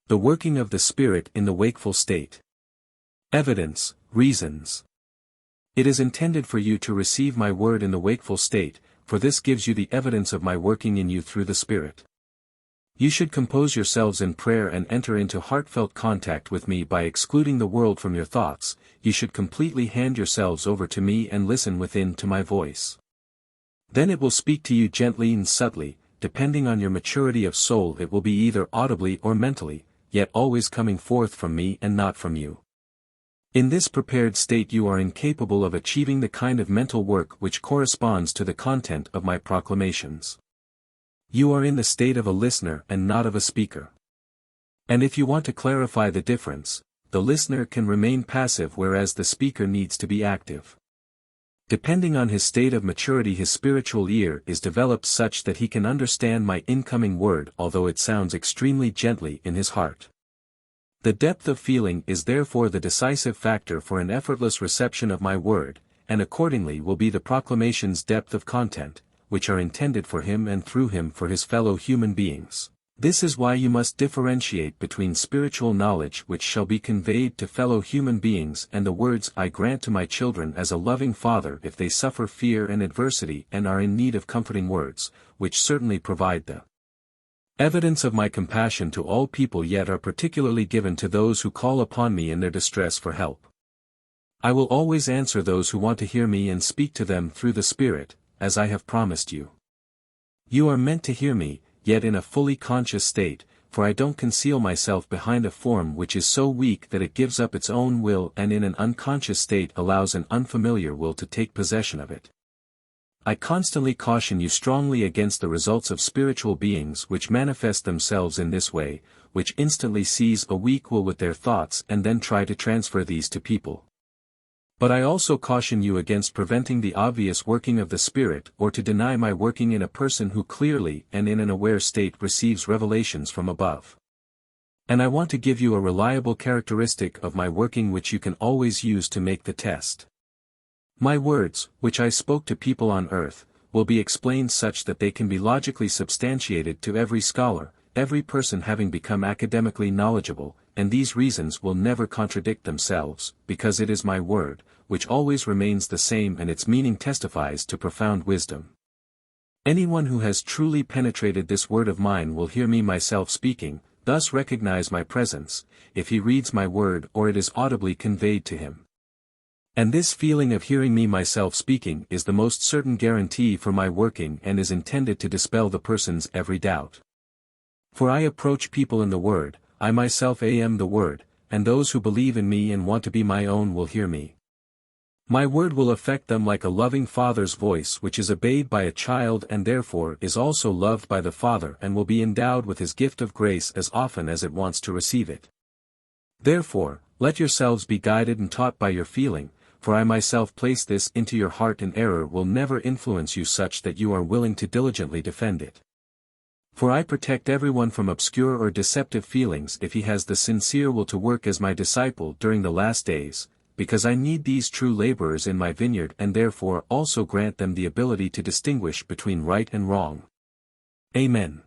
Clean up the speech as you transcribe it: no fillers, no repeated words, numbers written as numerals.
The working of the Spirit in the wakeful state. Evidence, reasons. It is intended for you to receive my word in the wakeful state, for this gives you the evidence of my working in you through the Spirit. You should compose yourselves in prayer and enter into heartfelt contact with me by excluding the world from your thoughts. You should completely hand yourselves over to me and listen within to my voice. Then it will speak to you gently and subtly, depending on your maturity of soul. It will be either audibly or mentally, yet always coming forth from me and not from you. In this prepared state you are incapable of achieving the kind of mental work which corresponds to the content of my proclamations. You are in the state of a listener and not of a speaker. And if you want to clarify the difference, the listener can remain passive whereas the speaker needs to be active. Depending on his state of maturity, his spiritual ear is developed such that he can understand my incoming word although it sounds extremely gently in his heart. The depth of feeling is therefore the decisive factor for an effortless reception of my word, and accordingly will be the proclamation's depth of content, which are intended for him and through him for his fellow human beings. This is why you must differentiate between spiritual knowledge which shall be conveyed to fellow human beings and the words I grant to my children as a loving father if they suffer fear and adversity and are in need of comforting words, which certainly provide the evidence of my compassion to all people yet are particularly given to those who call upon me in their distress for help. I will always answer those who want to hear me and speak to them through the Spirit, as I have promised you. You are meant to hear me, yet in a fully conscious state, for I don't conceal myself behind a form which is so weak that it gives up its own will and in an unconscious state allows an unfamiliar will to take possession of it. I constantly caution you strongly against the results of spiritual beings which manifest themselves in this way, which instantly seize a weak will with their thoughts and then try to transfer these to people. But I also caution you against preventing the obvious working of the Spirit or to deny my working in a person who clearly and in an aware state receives revelations from above. And I want to give you a reliable characteristic of my working which you can always use to make the test. My words, which I spoke to people on earth, will be explained such that they can be logically substantiated to every scholar, every person having become academically knowledgeable, and these reasons will never contradict themselves, because it is my word, which always remains the same and its meaning testifies to profound wisdom. Anyone who has truly penetrated this word of mine will hear me myself speaking, thus recognize my presence, if he reads my word or it is audibly conveyed to him. And this feeling of hearing me myself speaking is the most certain guarantee for my working and is intended to dispel the person's every doubt. For I approach people in the word, I myself am the word, and those who believe in me and want to be my own will hear me. My word will affect them like a loving father's voice which is obeyed by a child and therefore is also loved by the Father and will be endowed with his gift of grace as often as it wants to receive it. Therefore, let yourselves be guided and taught by your feeling, for I myself place this into your heart and error will never influence you such that you are willing to diligently defend it. For I protect everyone from obscure or deceptive feelings if he has the sincere will to work as my disciple during the last days, because I need these true laborers in my vineyard and therefore also grant them the ability to distinguish between right and wrong. Amen.